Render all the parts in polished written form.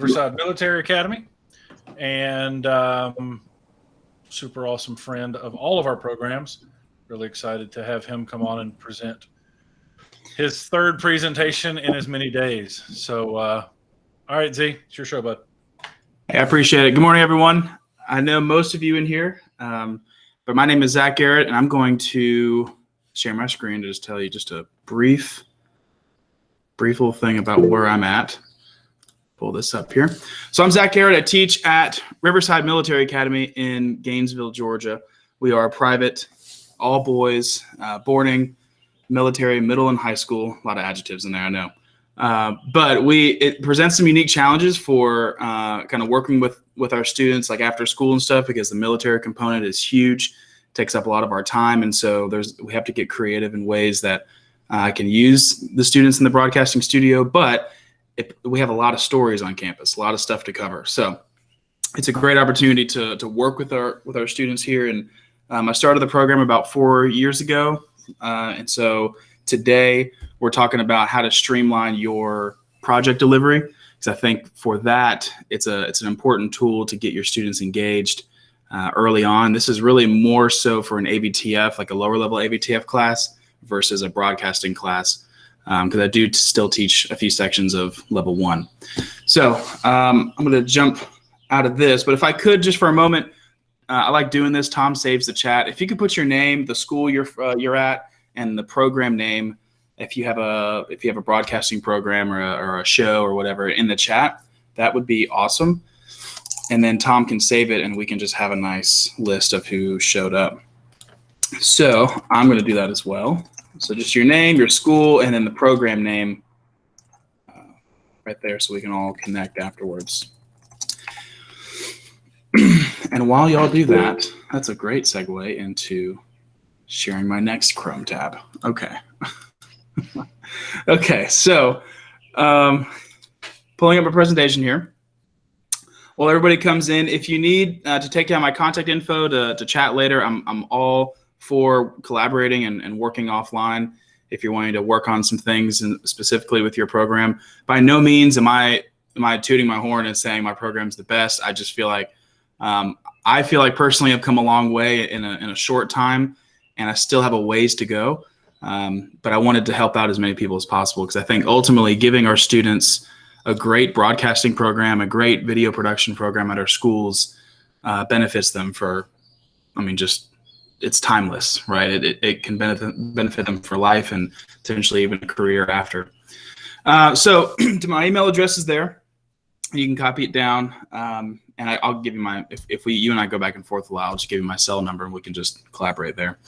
Riverside Military Academy, and super awesome friend of all of our programs. Really excited to have him come on and present his third presentation in as many days. So, all right, Z, it's your show, bud. Hey, I appreciate it. Good morning, everyone. I know most of you in here, but my name is Zach Garrett, and I'm going to share my screen to just tell you just a brief little thing about where I'm at. Pull this up here. So I'm Zach Garrett. I teach at Riverside Military Academy in Gainesville, Georgia. We are a private, all boys, boarding, military, middle and high school. A lot of adjectives in there, I know. But it presents some unique challenges for kind of working with our students like after school and stuff, because the military component is huge, takes up a lot of our time. And so we have to get creative in ways that can use the students in the broadcasting studio, but we have a lot of stories on campus, a lot of stuff to cover. So it's a great opportunity to work with our students here. And I started the program about 4 years ago. And so today we're talking about how to streamline your project delivery, because I think for that, it's an important tool to get your students engaged early on. This is really more so for an AVTF, like a lower level AVTF class versus a broadcasting class. Because I do still teach a few sections of level 1. So I'm going to jump out of this, but if I could just for a moment, I like doing this. Tom saves the chat. If you could put your name, the school you're at, and the program name, if you have a broadcasting program or a show or whatever in the chat, that would be awesome. And then Tom can save it, and we can just have a nice list of who showed up. So I'm going to do that as well. So just your name, your school, and then the program name right there so we can all connect afterwards. And while y'all do that, that's a great segue into sharing my next Chrome tab. Okay. Okay, so pulling up a presentation here. While everybody comes in, if you need to take down my contact info to chat later, I'm all for collaborating and working offline if you're wanting to work on some things and specifically with your program. By no means am I tooting my horn and saying my program's the best. I just feel like personally I've come a long way in a short time, and I still have a ways to go. But I wanted to help out as many people as possible, because I think ultimately giving our students a great broadcasting program, a great video production program at our schools benefits them it's timeless, right? It can benefit them for life and potentially even a career after. So my email address is there. You can copy it down, and I'll give you if you and I go back and forth a lot, I'll just give you my cell number and we can just collaborate there.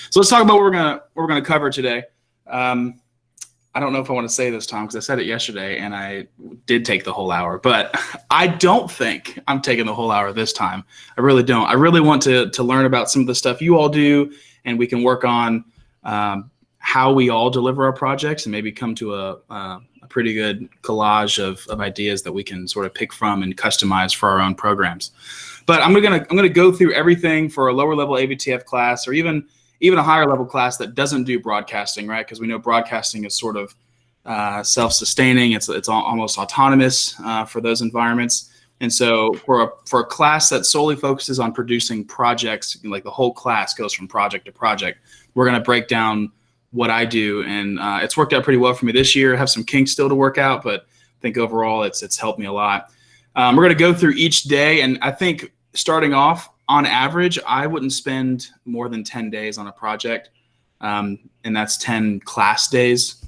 So let's talk about what we're gonna cover today. I don't know if I want to say this, Tom, because I said it yesterday and I did take the whole hour, but I don't think I'm taking the whole hour this time. I really don't. I really want to learn about some of the stuff you all do, and we can work on how we all deliver our projects and maybe come to a pretty good collage of ideas that we can sort of pick from and customize for our own programs. But I'm gonna go through everything for a lower level AVTF class, or even a higher level class that doesn't do broadcasting, right? Because we know broadcasting is sort of self-sustaining. It's almost autonomous for those environments. And so for a class that solely focuses on producing projects, like the whole class goes from project to project, we're going to break down what I do. And it's worked out pretty well for me this year. I have some kinks still to work out, but I think overall it's helped me a lot. We're going to go through each day. And I think starting off, on average, I wouldn't spend more than 10 days on a project, and that's 10 class days.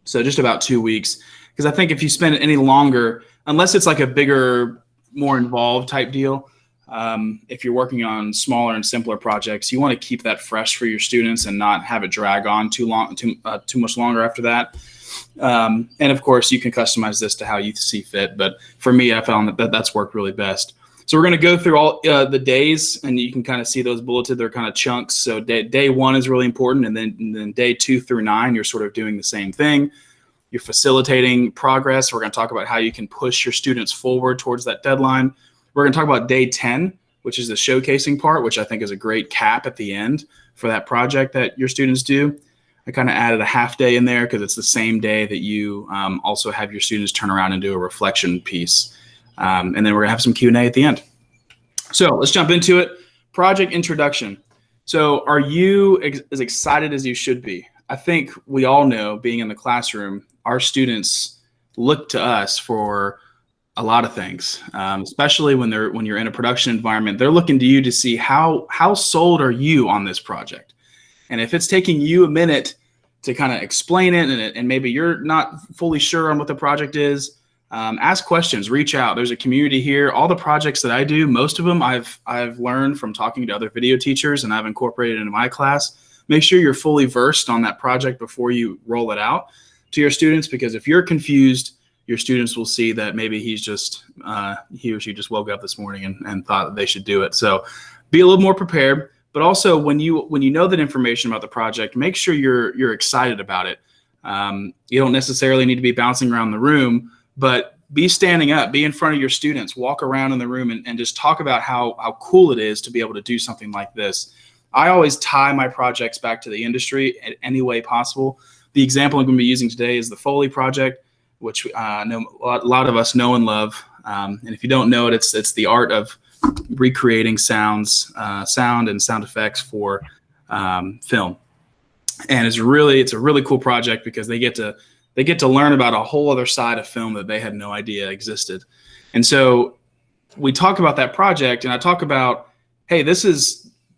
So just about 2 weeks, because I think if you spend it any longer, unless it's like a bigger, more involved type deal, if you're working on smaller and simpler projects, you want to keep that fresh for your students and not have it drag on too much longer after that. And of course, you can customize this to how you see fit. But for me, I found that's worked really best. So we're going to go through all the days, and you can kind of see those bulleted. They're kind of chunks. So day 1 is really important, and then day 2 through 9, you're sort of doing the same thing. You're facilitating progress. We're going to talk about how you can push your students forward towards that deadline. We're going to talk about day 10, which is the showcasing part, which I think is a great cap at the end for that project that your students do. I kind of added a half day in there because it's the same day that you also have your students turn around and do a reflection piece. And then we're going to have some Q&A at the end. So let's jump into it. Project introduction. So are you as excited as you should be? I think we all know, being in the classroom, our students look to us for a lot of things, especially when you're in a production environment. They're looking to you to see how sold are you on this project. And if it's taking you a minute to kind of explain it, and maybe you're not fully sure on what the project is, ask questions, reach out. There's a community here. All the projects that I do, most of them I've learned from talking to other video teachers, and I've incorporated into my class. Make sure you're fully versed on that project before you roll it out to your students, because if you're confused, your students will see that maybe he or she just woke up this morning and thought that they should do it. So be a little more prepared. But also, when you know that information about the project, make sure you're excited about it. You don't necessarily need to be bouncing around the room, but be standing up, be in front of your students, walk around in the room and just talk about how cool it is to be able to do something like this. I always tie my projects back to the industry in any way possible. The example I'm going to be using today is the Foley project, which know a lot of us know and love. And if you don't know it, it's the art of recreating sound and sound effects for film. And it's a really cool project because they get to learn about a whole other side of film that they had no idea existed. And so we talk about that project, and I talk about, hey,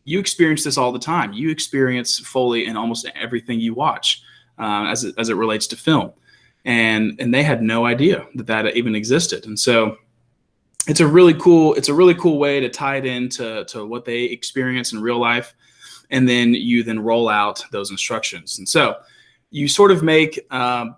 you experience this all the time. You experience Foley in almost everything you watch as it relates to film. And they had no idea that even existed. And so it's a really cool way to tie it into what they experience in real life. And then you roll out those instructions. And so you sort of make a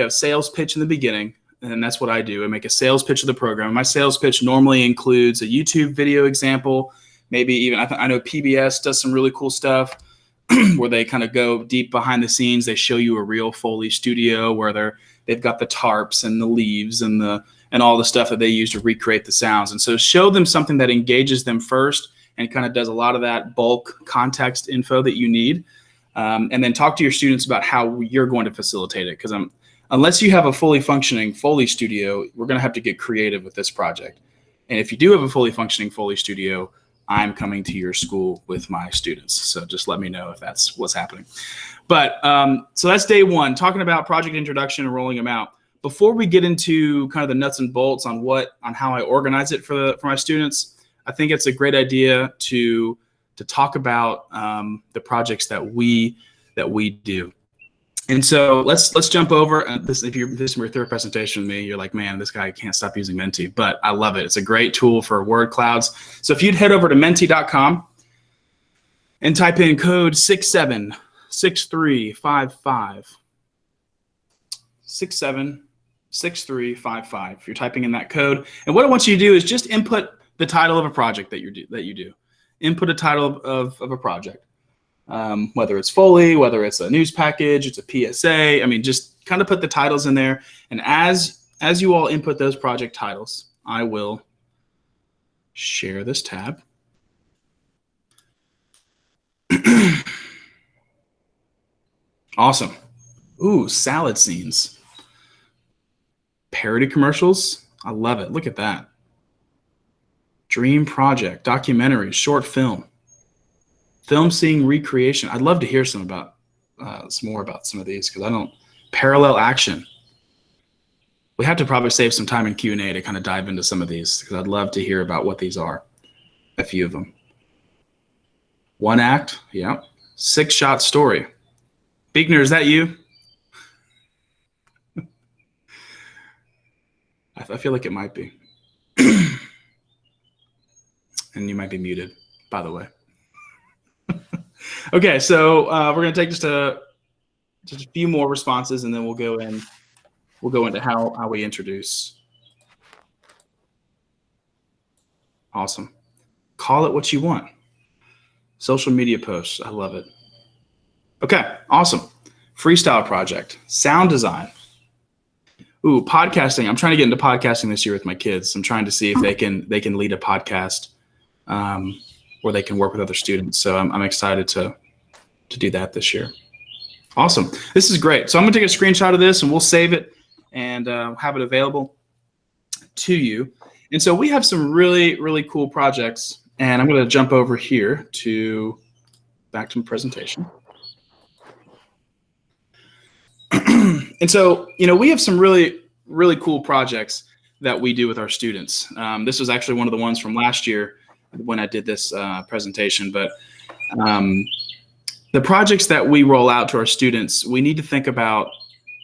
sales pitch in the beginning, and that's what I do. I make a sales pitch of the program. My sales pitch normally includes a YouTube video example, maybe even I know PBS does some really cool stuff where they kind of go deep behind the scenes. They show you a real Foley studio where they've got the tarps and the leaves and all the stuff that they use to recreate the sounds. And so show them something that engages them first and kind of does a lot of that bulk context info that you need. And then talk to your students about how you're going to facilitate it. Because unless you have a fully functioning Foley studio, we're going to have to get creative with this project. And if you do have a fully functioning Foley studio, I'm coming to your school with my students. So just let me know if that's what's happening. But so that's day one, talking about project introduction and rolling them out. Before we get into kind of the nuts and bolts on how I organize it for my students, I think it's a great idea to talk about the projects that we do. And so let's jump over. This is your third presentation with me. You're like, man, this guy can't stop using Menti, but I love it. It's a great tool for word clouds. So if you'd head over to menti.com and type in code 676355. 676355. If you're typing in that code, and what I want you to do is just input the title of a project that you do. Input a title of a project. Whether it's Foley, whether it's a news package, it's a PSA. I mean, just kind of put the titles in there. And as you all input those project titles, I will share this tab. Awesome. Ooh, salad scenes. Parody commercials. I love it. Look at that. Dream project, documentary, short film. Film scene recreation. I'd love to hear some more about some of these because I don't. Parallel action. We have to probably save some time in Q&A to kind of dive into some of these because I'd love to hear about what these are. A few of them. One act. Yeah. 6-shot story. Beekner, is that you? I feel like it might be. And you might be muted, by the way. Okay, so we're going to take just a few more responses, and then we'll go into how we introduce. Awesome. Call it what you want. Social media posts. I love it. Okay, awesome. Freestyle project. Sound design. Ooh, podcasting. I'm trying to get into podcasting this year with my kids. I'm trying to see if they can lead a podcast where they can work with other students. So I'm excited to do that this year. Awesome. This is great. So I'm going to take a screenshot of this and we'll save it and have it available. to you. And so we have some really, really cool projects. And I'm going to jump over here to back to my presentation. And so, we have some really, really cool projects that we do with our students. This was actually one of the ones from last year when I did this presentation. But the projects that we roll out to our students, we need to think about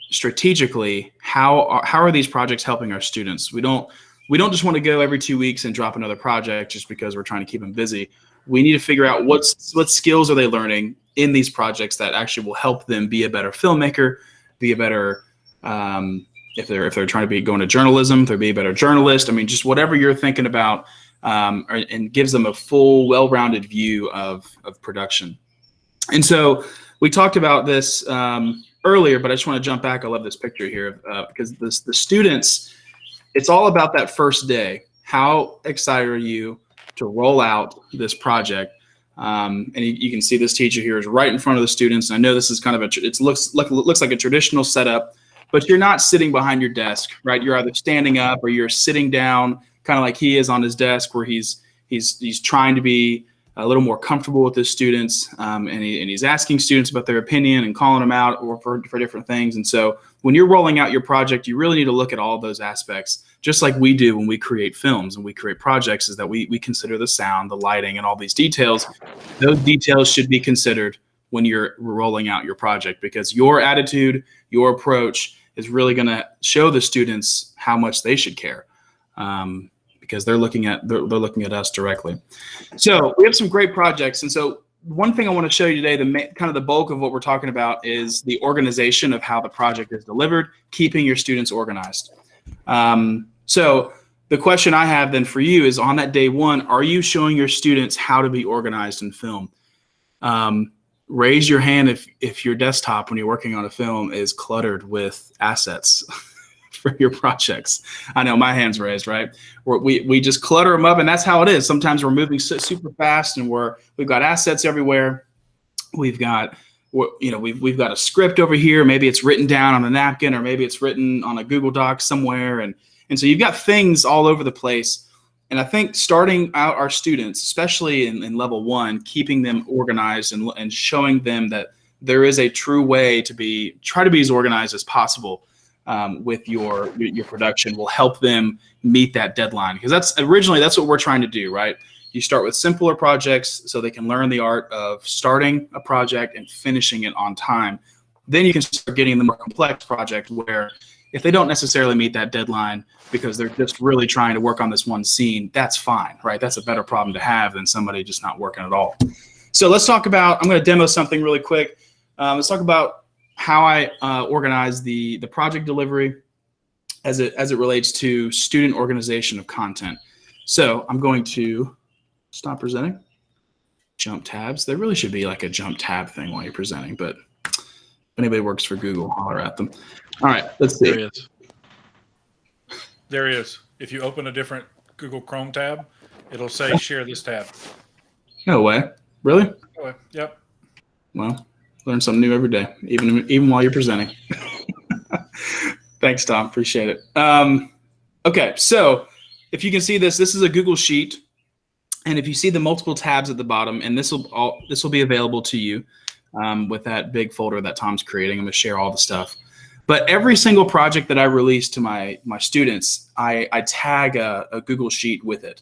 strategically how are these projects helping our students. We don't just want to go every 2 weeks and drop another project just because we're trying to keep them busy. We need to figure out what skills are they learning in these projects that actually will help them be a better filmmaker, be a better if they're trying to go into journalism, they'll be a better journalist. I mean, just whatever you're thinking about, and gives them a full, well-rounded view of production. And so we talked about this earlier, but I just want to jump back. I love this picture here because the students, it's all about that first day. How excited are you to roll out this project? And you can see this teacher here is right in front of the students. And I know this is kind of it looks like a traditional setup, but you're not sitting behind your desk, right? You're either standing up or you're sitting down, kind of like he is on his desk, where he's trying to be a little more comfortable with his students, and he's asking students about their opinion and calling them out or for different things. And so when you're rolling out your project, you really need to look at all those aspects, just like we do when we create films and we create projects, is that we consider the sound, the lighting, and all these details. Those details should be considered when you're rolling out your project, because your attitude, your approach is really going to show the students how much they should care, because they're looking at us directly. So we have some great projects, and so one thing I want to show you today, kind of the bulk of what we're talking about, is the organization of how the project is delivered, keeping your students organized. So the question I have then for you is, on that day one, are you showing your students how to be organized in film? Raise your hand if your desktop, when you're working on a film, is cluttered with assets for your projects. I know my hand's raised, right? We just clutter them up, and that's how it is. Sometimes we're moving super fast, and we've got assets everywhere. We've got we've got a script over here. Maybe it's written down on a napkin, or maybe it's written on a Google Doc somewhere, and so you've got things all over the place. And I think starting out our students, especially in level 1, keeping them organized and showing them that there is a true way to try to be as organized as possible with your production will help them meet that deadline. Because that's what we're trying to do, right? You start with simpler projects so they can learn the art of starting a project and finishing it on time. Then you can start getting the more complex project where if they don't necessarily meet that deadline because they're just really trying to work on this one scene, that's fine, right? That's a better problem to have than somebody just not working at all. So let's talk about, I'm going to demo something really quick. Let's talk about how I organize the project delivery as it relates to student organization of content. So I'm going to stop presenting, jump tabs. There really should be like a jump tab thing while you're presenting, but if anybody works for Google, holler at them. All right, let's see. There he is. There he is. If you open a different Google Chrome tab, it'll say share this tab. No way. Really? No way. Yep. Well, learn something new every day, even while you're presenting. Thanks, Tom. Appreciate it. Okay, so if you can see this is a Google Sheet, and if you see the multiple tabs at the bottom, and this will be available to you with that big folder that Tom's creating. I'm going to share all the stuff. But every single project that I release to my students, I tag a Google Sheet with it.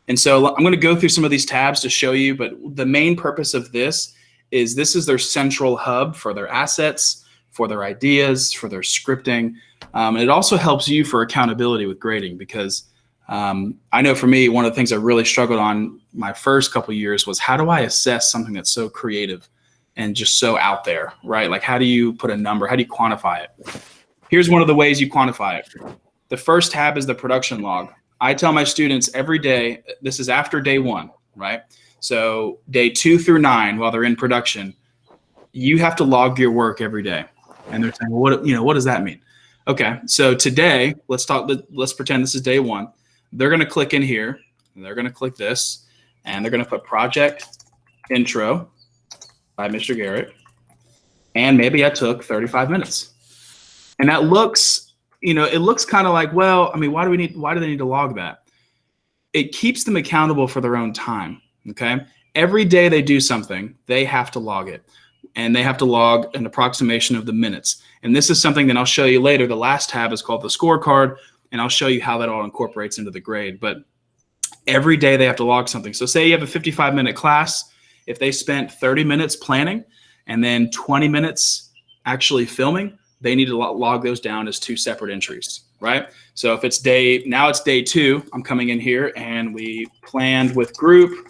And so I'm going to go through some of these tabs to show you, but the main purpose of this is their central hub for their assets, for their ideas, for their scripting. And it also helps you for accountability with grading, because I know for me, one of the things I really struggled on my first couple of years was, how do I assess something that's so creative and just so out there, right? Like, how do you put a number? How do you quantify it? Here's one of the ways you quantify it. The first tab is the production log. I tell my students every day, this is after day 1, right? So day 2 through 9, while they're in production, you have to log your work every day. And they're saying, well, what does that mean? Okay, so today, let's pretend this is day 1. They're going to click in here, and they're going to click this, and they're going to put project intro by Mr. Garrett, and maybe I took 35 minutes. And that looks it looks kind of like, well, I mean, why do they need to log that? It keeps them accountable for their own time. Okay. Every day they do something, they have to log it, and they have to log an approximation of the minutes. And this is something that I'll show you later. The last tab is called the scorecard, and I'll show you how that all incorporates into the grade. But every day they have to log something. So say you have a 55-minute class. If they spent 30 minutes planning and then 20 minutes actually filming, they need to log those down as 2 separate entries, right? So if it's day 2, I'm coming in here and we planned with group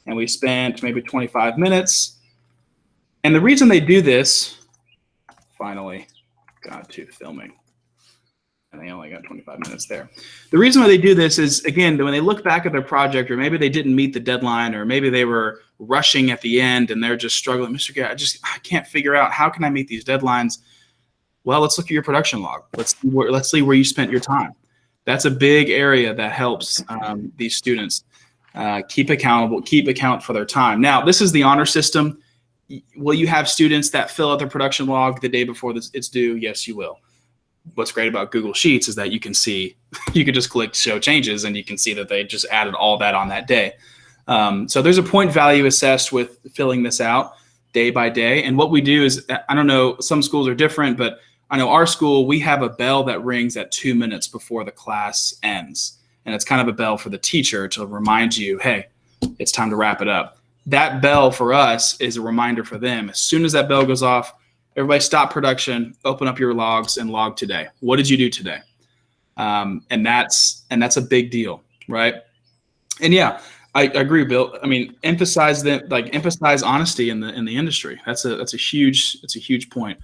and we spent maybe 25 minutes. And the reason they do this, finally got to filming, and they only got 25 minutes there. The reason why they do this is, again, when they look back at their project, or maybe they didn't meet the deadline, or maybe they were rushing at the end and they're just struggling. Mr. Garrett, I can't figure out, how can I meet these deadlines? Well, let's look at your production log. Let's see where you spent your time. That's a big area that helps these students keep account for their time. Now, this is the honor system. Will you have students that fill out their production log the day before it's due? Yes, you will. What's great about Google Sheets is that you can see, you can just click show changes and you can see that they just added all that on that day. So there's a point value assessed with filling this out day by day. And what we do is, I don't know, some schools are different, but I know our school, we have a bell that rings at 2 minutes before the class ends. And it's kind of a bell for the teacher to remind you, hey, it's time to wrap it up. That bell for us is a reminder for them. As soon as that bell goes off, everybody stop production, open up your logs, and log today. What did you do today? And that's a big deal, right? And yeah, I agree, Bill. I mean, emphasize honesty in the industry. That's a huge point.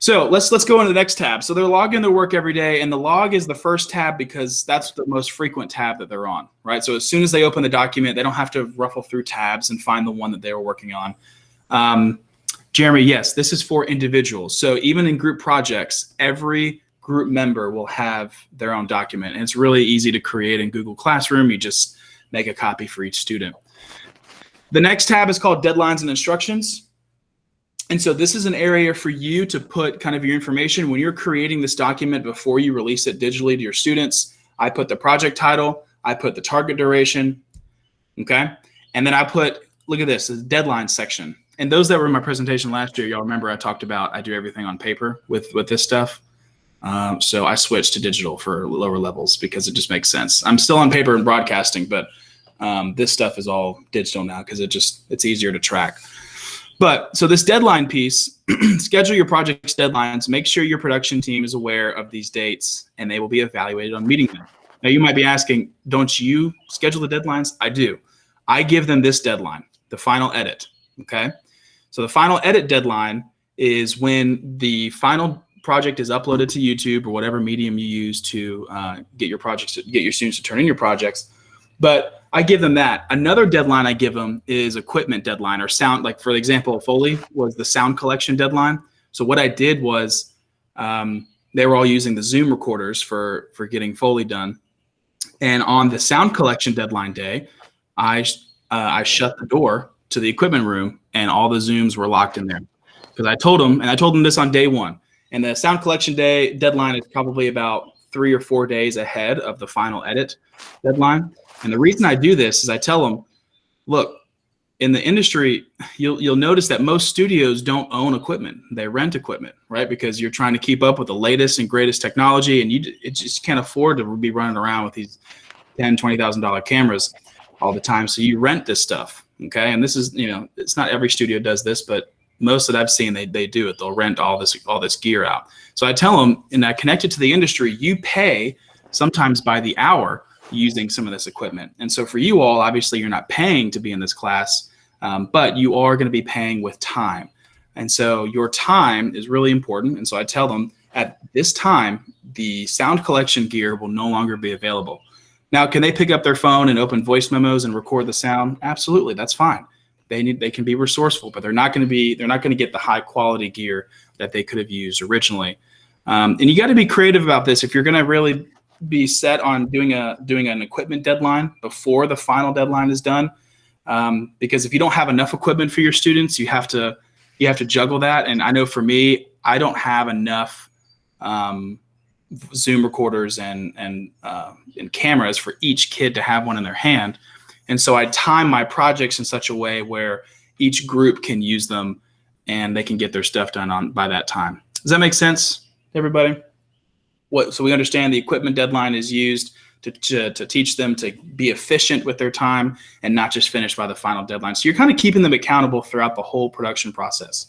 So let's go into the next tab. So they're logging their work every day, and the log is the first tab because that's the most frequent tab that they're on, right? So as soon as they open the document, they don't have to ruffle through tabs and find the one that they were working on. Jeremy, yes, this is for individuals. So even in group projects, every group member will have their own document, and it's really easy to create in Google Classroom. You just make a copy for each student. The next tab is called Deadlines and Instructions. And so this is an area for you to put kind of your information when you're creating this document before you release it digitally to your students. I put the project title, I put the target duration, okay? And then I put, look at this, the deadline section. And those that were in my presentation last year, y'all remember I talked about I do everything on paper with this stuff. So I switched to digital for lower levels because it just makes sense. I'm still on paper and broadcasting, but this stuff is all digital now because it's easier to track. But so this deadline piece, schedule your project's deadlines, make sure your production team is aware of these dates and they will be evaluated on meeting them. Now you might be asking, don't you schedule the deadlines? I do. I give them this deadline, the final edit, okay? So the final edit deadline is when the final project is uploaded to YouTube or whatever medium you use to get your students to turn in your projects. But I give them that. Another deadline I give them is equipment deadline or sound. Like for example, Foley was the sound collection deadline. So what I did was they were all using the Zoom recorders for getting Foley done. And on the sound collection deadline day, I shut the door to the equipment room and all the Zooms were locked in there. Because I told them this on day 1. And the sound collection day deadline is probably about 3 or 4 days ahead of the final edit deadline. And the reason I do this is I tell them, look, in the industry, you'll notice that most studios don't own equipment. They rent equipment, right? Because you're trying to keep up with the latest and greatest technology, and it just can't afford to be running around with these $10,000, $20,000 cameras all the time. So you rent this stuff, okay? And this is, it's not every studio does this, but most that I've seen, they do it. They'll rent all this gear out. So I tell them, and I connect it to the industry, you pay sometimes by the hour using some of this equipment. And so for you all, obviously you're not paying to be in this class, but you are going to be paying with time. And so your time is really important. And so I tell them at this time, the sound collection gear will no longer be available. Now, can they pick up their phone and open voice memos and record the sound? Absolutely, that's fine. They can be resourceful, but they're not going to get the high quality gear that they could have used originally. And you got to be creative about this if you're going to really be set on doing an equipment deadline before the final deadline is done. Because if you don't have enough equipment for your students, you have to juggle that. And I know for me, I don't have enough Zoom recorders and cameras for each kid to have one in their hand. And so I time my projects in such a way where each group can use them and they can get their stuff done by that time. Does that make sense, everybody? So we understand the equipment deadline is used to teach them to be efficient with their time and not just finish by the final deadline. So you're kind of keeping them accountable throughout the whole production process.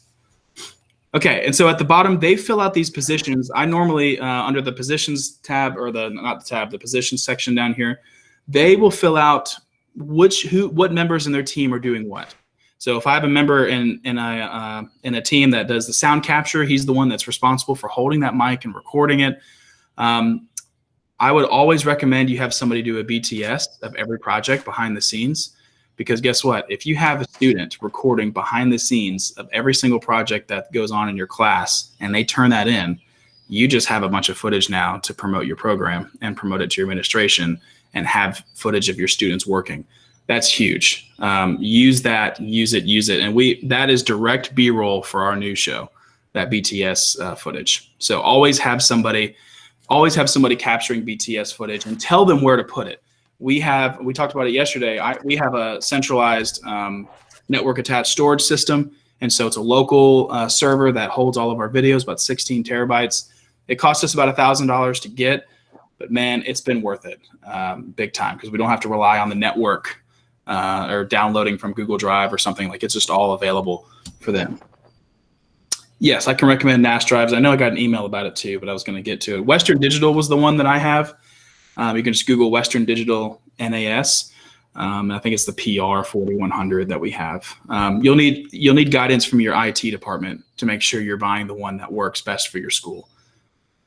Okay, and so at the bottom, they fill out these positions. I normally, under the positions tab, or the positions section down here, they will fill out what members in their team are doing what. So if I have a member in a team that does the sound capture, he's the one that's responsible for holding that mic and recording it. I would always recommend you have somebody do a BTS of every project behind the scenes, because guess what? If you have a student recording behind the scenes of every single project that goes on in your class and they turn that in, you just have a bunch of footage now to promote your program and promote it to your administration and have footage of your students working. That's huge. Use that, use it. And that is direct B-roll for our new show, that BTS footage. So always have somebody capturing BTS footage and tell them where to put it. We talked about it yesterday. We have a centralized network attached storage system. And so it's a local server that holds all of our videos, about 16 terabytes. It cost us about $1,000 to get, but man, it's been worth it big time, because we don't have to rely on the network or downloading from Google Drive or something. Like, it's just all available for them. Yes, I can recommend NAS drives. I know I got an email about it too, but I was going to get to it. Western Digital was the one that I have. You can just Google Western Digital NAS. I think it's the PR 4100 that we have. You'll need guidance from your IT department to make sure you're buying the one that works best for your school.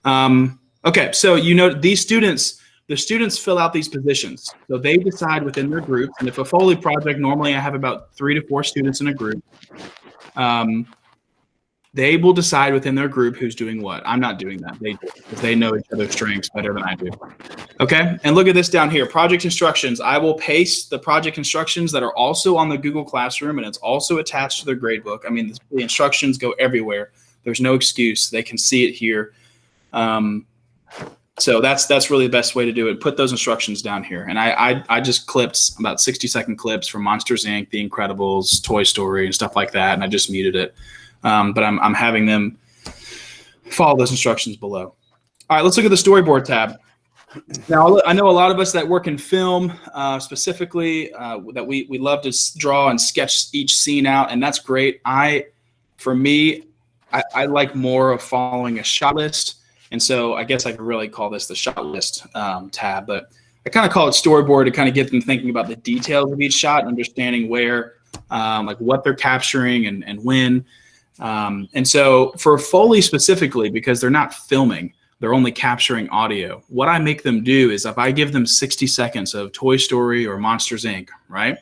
Okay, so the students fill out these positions. So they decide within their group, and if a Foley project, normally I have about 3 to 4 students in a group. They will decide within their group who's doing what. I'm not doing that. They do, because they know each other's strengths better than I do. Okay, and look at this down here, project instructions. I will paste the project instructions that are also on the Google Classroom, and it's also attached to their gradebook. I mean, the instructions go everywhere. There's no excuse. They can see it here. So that's really the best way to do it. Put those instructions down here. And I just clipped about 60-second clips from Monsters, Inc., The Incredibles, Toy Story, and stuff like that, and I just muted it. But I'm having them follow those instructions below. All right, let's look at the storyboard tab. Now, I know a lot of us that work in film specifically that we love to draw and sketch each scene out, and that's great. For me, I like more of following a shot list, and so I guess I could really call this the shot list tab, but I kind of call it storyboard to kind of get them thinking about the details of each shot, understanding where, like what they're capturing and when. And so for Foley specifically, because they're not filming, they're only capturing audio, what I make them do is, if I give them 60 seconds of Toy Story or Monsters, Inc., right,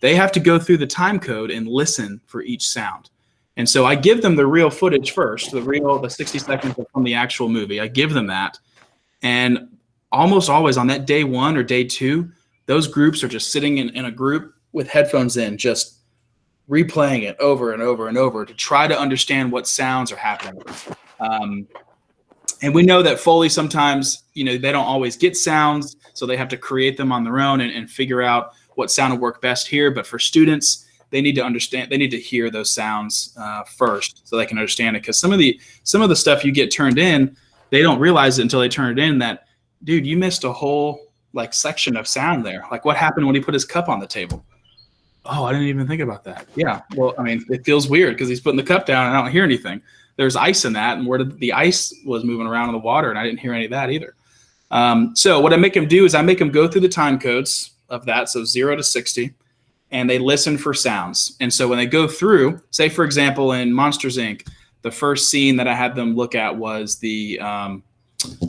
they have to go through the time code and listen for each sound. And so I give them the real footage first, the 60 seconds from the actual movie. I give them that. And almost always on that day 1 or day 2, those groups are just sitting in a group with headphones in, just replaying it over and over and over to try to understand what sounds are happening. And we know that Foley sometimes, they don't always get sounds, so they have to create them on their own and figure out what sound will work best here. But for students, they need to understand, they need to hear those sounds first so they can understand it. Because some of the stuff you get turned in, they don't realize it until they turn it in that, dude, you missed a whole section of sound there. Like, what happened when he put his cup on the table? Oh, I didn't even think about that. Yeah, well, I mean, it feels weird because he's putting the cup down and I don't hear anything. There's ice in that, and where the ice was moving around in the water, and I didn't hear any of that either. So what I make them do is I make them go through the time codes of that, so 0 to 60, and they listen for sounds. And so when they go through, say, for example, in Monsters, Inc., the first scene that I had them look at was the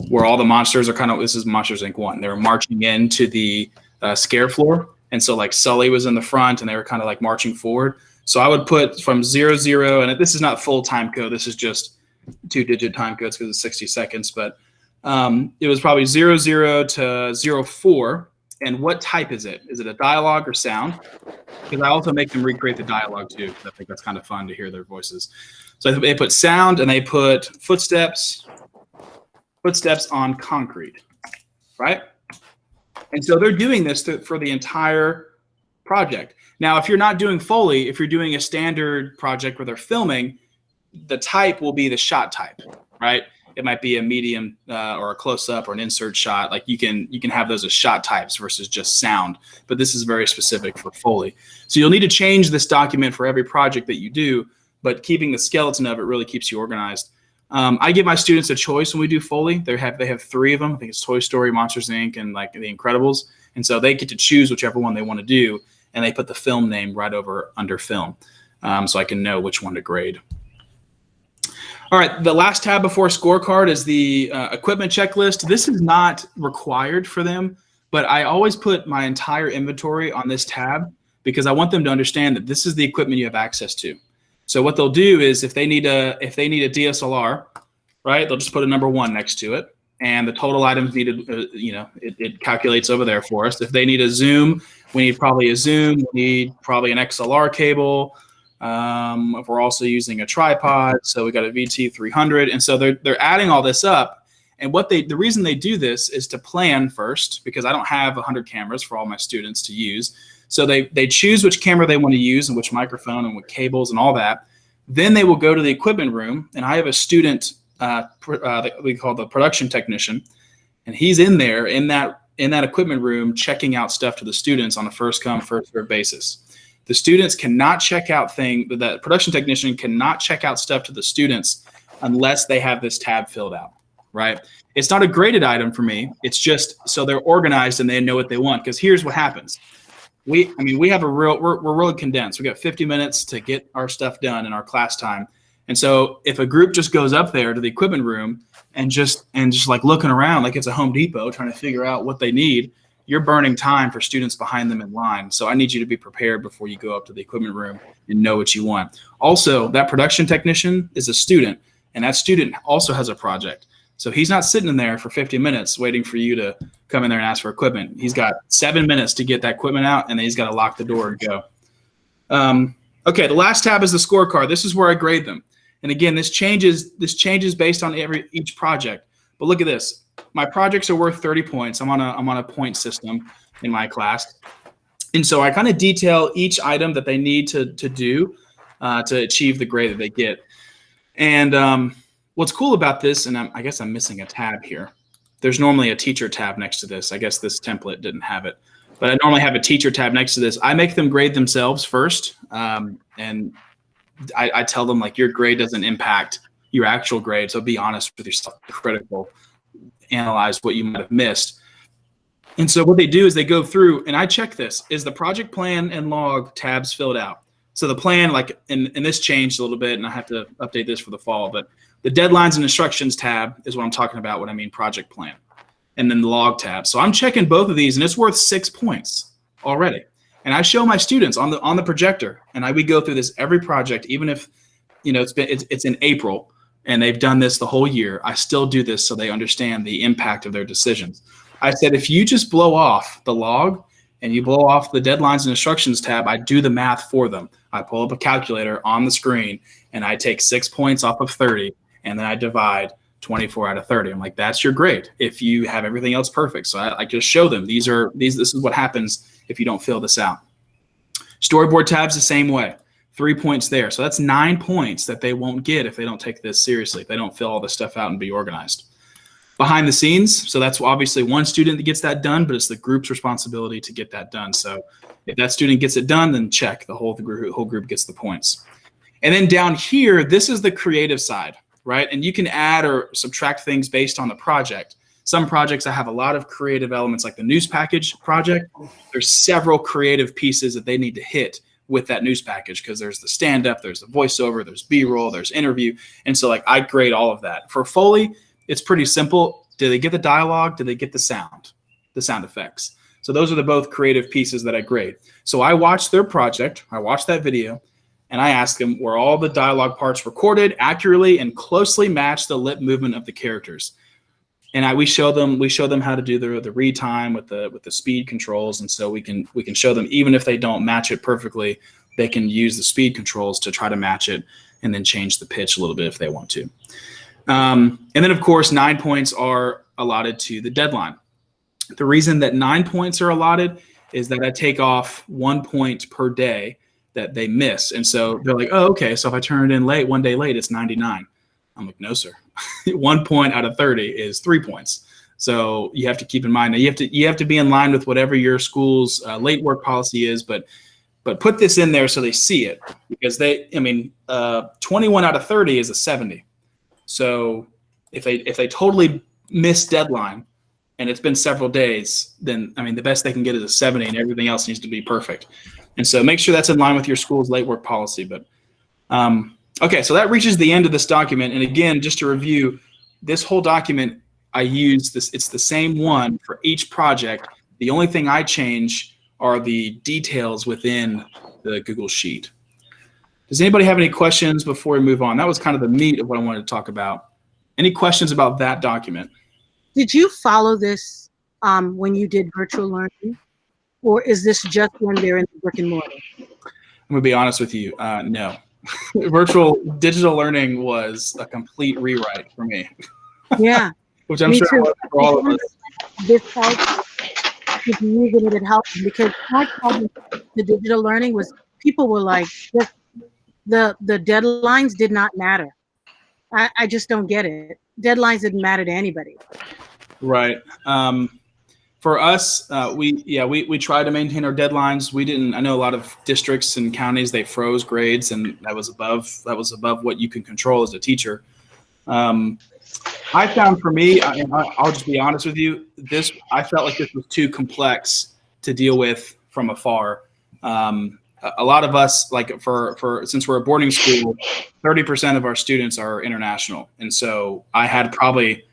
where all the monsters are this is Monsters, Inc. 1. They were marching into the scare floor. And so Sully was in the front and they were kind of marching forward. So I would put from 0, 0, and this is not full time code. This is just 2-digit time codes because it's 60 seconds. But it was probably 0, 0 to 0, 4. And what type is it? Is it a dialogue or sound? Because I also make them recreate the dialogue too, because I think that's kind of fun to hear their voices. So they put sound and they put footsteps. footsteps on concrete, right? And so they're doing this for the entire project. Now, if you're not doing Foley, if you're doing a standard project where they're filming, the type will be the shot type, right? It might be a medium or a close-up or an insert shot. Like you can have those as shot types versus just sound. But this is very specific for Foley. So you'll need to change this document for every project that you do, but keeping the skeleton of it really keeps you organized. I give my students a choice when we do Foley. They have 3 of them. I think it's Toy Story, Monsters Inc., and like The Incredibles. And so they get to choose whichever one they want to do, and they put the film name right over under film, so I can know which one to grade. All right, the last tab before scorecard is the equipment checklist. This is not required for them, but I always put my entire inventory on this tab because I want them to understand that this is the equipment you have access to. So what they'll do is if they need a DSLR, right, they'll just put a number 1 next to it, and the total items needed, it calculates over there for us. If they need a zoom, we need probably a zoom. We need probably an XLR cable. If we're also using a tripod, so we got a VT300, and so they're adding all this up. And the reason they do this is to plan first, because I don't have 100 cameras for all my students to use. So they choose which camera they want to use and which microphone and what cables and all that. Then they will go to the equipment room, and I have a student that we call the production technician, and he's in there in that equipment room checking out stuff to the students on a first come first served basis. The students cannot check out the production technician cannot check out stuff to the students unless they have this tab filled out, right? It's not a graded item for me. It's just so they're organized and they know what they want. Because here's what happens. We're really condensed. We got 50 minutes to get our stuff done in our class time. And so if a group just goes up there to the equipment room and just like looking around like it's a Home Depot trying to figure out what they need, you're burning time for students behind them in line. So I need you to be prepared before you go up to the equipment room and know what you want. Also, that production technician is a student, and that student also has a project. So he's not sitting in there for 50 minutes waiting for you to come in there and ask for equipment. He's got 7 minutes to get that equipment out, and then he's got to lock the door and go. Okay, the last tab is the scorecard. This is where I grade them. And again, this changes based on each project. But look at this. My projects are worth 30 points. I'm on a point system in my class. And so I kind of detail each item that they need to do to achieve the grade that they get. And what's cool about this, and I guess I'm missing a tab here. There's normally a teacher tab next to this. I guess this template didn't have it. But I normally have a teacher tab next to this. I make them grade themselves first. And I tell them, like, your grade doesn't impact your actual grade. So be honest with yourself, critical. Analyze what you might have missed. And so what they do is they go through, and I check this. Is the project plan and log tabs filled out? So the plan, like, and this changed a little bit, and I have to update this for the fall, but the deadlines and instructions tab is what I'm talking about when I mean project plan. And then the log tab. So I'm checking both of these, and it's worth 6 points already. And I show my students on the projector, and we go through this every project, even if it's in April and they've done this the whole year. I still do this so they understand the impact of their decisions. I said, if you just blow off the log and you blow off the deadlines and instructions tab, I do the math for them. I pull up a calculator on the screen and I take 6 points off of 30, and then I divide 24 out of 30. I'm like, that's your grade if you have everything else perfect. So I just show them this is what happens if you don't fill this out. Storyboard tabs the same way. 3 points there. So that's 9 points that they won't get if they don't take this seriously, if they don't fill all this stuff out and be organized. Behind the scenes, so that's obviously one student that gets that done, but it's the group's responsibility to get that done. So if that student gets it done, then check, the whole group gets the points. And then down here, this is the creative side, right? And you can add or subtract things based on the project. Some projects I have a lot of creative elements, like the news package project. There's several creative pieces that they need to hit with that news package, because there's the stand-up, there's the voiceover, there's B-roll, there's interview. And so, like, I grade all of that. For Foley, it's pretty simple. Do they get the dialogue? Do they get the sound effects? So those are the both creative pieces that I grade. So I watch their project, I watch that video, and I ask them, were all the dialogue parts recorded accurately and closely match the lip movement of the characters? And we show them how to do the read time with the speed controls, and so we can show them, even if they don't match it perfectly, they can use the speed controls to try to match it and then change the pitch a little bit if they want to. And then, of course, 9 points are allotted to the deadline. The reason that 9 points are allotted is that I take off 1 point per day that they miss. And so they're like, oh, okay, so if I turn it in late, 1 day late, it's 99. I'm like, no, sir. 1 point out of 30 is 3 points. So you have to keep in mind that you have to be in line with whatever your school's late work policy is, but put this in there so they see it, because 21 out of 30 is a 70. So if they totally miss deadline and it's been several days, then the best they can get is a 70, and everything else needs to be perfect. And so make sure that's in line with your school's late work policy. But okay, so that reaches the end of this document. And again, just to review, this whole document, I use this. It's the same one for each project. The only thing I change are the details within the Google Sheet. Does anybody have any questions before we move on? That was kind of the meat of what I wanted to talk about. Any questions about that document? Did you follow this when you did virtual learning, or is this just when they're in the brick and mortar? I'm gonna be honest with you. No, virtual digital learning was a complete rewrite for me. Yeah. Which I'm sure it was for all of us. This helps if you use it, it helps, because my problem with the digital learning was people were like, the deadlines did not matter. I just don't get it. Deadlines didn't matter to anybody. Right. For us, we try to maintain our deadlines. We didn't. I know a lot of districts and counties, they froze grades, and that was above what you can control as a teacher. I found for me, I'll just be honest with you, I felt like this was too complex to deal with from afar. A lot of us, like since we're a boarding school, 30% of our students are international. And so I had probably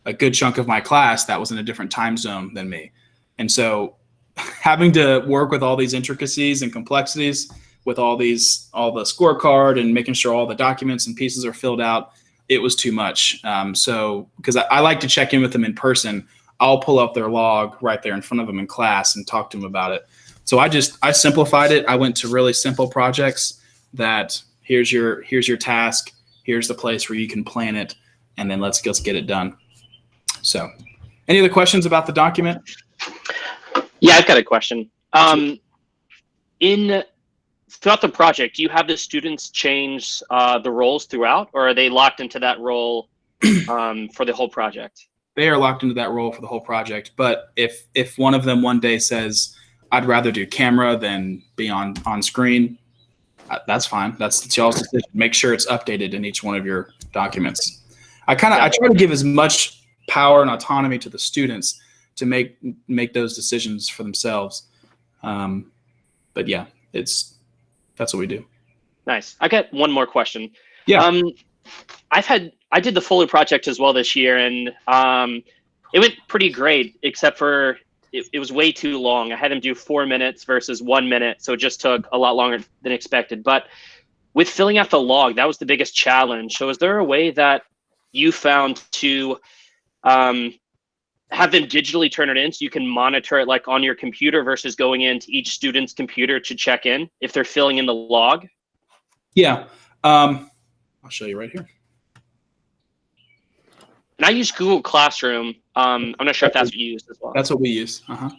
a good chunk of my class that was in a different time zone than me. And so having to work with all these intricacies and complexities with all the scorecard and making sure all the documents and pieces are filled out, it was too much. So because I like to check in with them in person, I'll pull up their log right there in front of them in class and talk to them about it. So I simplified it. I went to really simple projects that here's your task, here's the place where you can plan it, and then let's get it done. So any other questions about the document? Yeah, I've got a question. Throughout the project, do you have the students change the roles throughout, or are they locked into that role for the whole project? They are locked into that role for the whole project. But if one of them one day says, I'd rather do camera than be on screen, that's fine. That's y'all's decision. Make sure it's updated in each one of your documents. I try to give as much power and autonomy to the students to make those decisions for themselves. But yeah, that's what we do. Nice. I got one more question. Yeah. I did the Foley project as well this year, and it went pretty great, except for it was way too long. I had them do 4 minutes versus 1 minute, so it just took a lot longer than expected. But with filling out the log, that was the biggest challenge. So is there a way that you found to have them digitally turn it in so you can monitor it like on your computer versus going into each student's computer to check in if they're filling in the log? Yeah. I'll show you right here. And I use Google Classroom. I'm not sure if that's what you use as well. That's what we use. I'm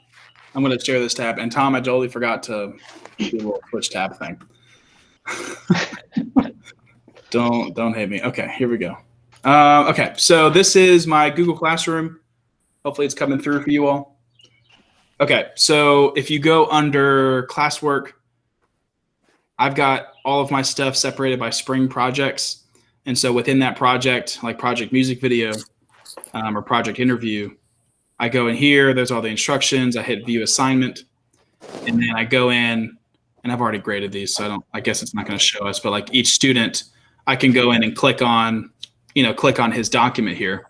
going to share this tab. And Tom, I totally forgot to do a little Twitch tab thing. Don't hate me. Okay, here we go. Okay, so this is my Google Classroom. Hopefully it's coming through for you all. Okay, so if you go under classwork, I've got all of my stuff separated by spring projects. And so within that project, like project music video or project interview, I go in here, there's all the instructions, I hit view assignment, and then I go in, and I've already graded these, so I guess it's not going to show us, but like each student, I can go in and click on his document here.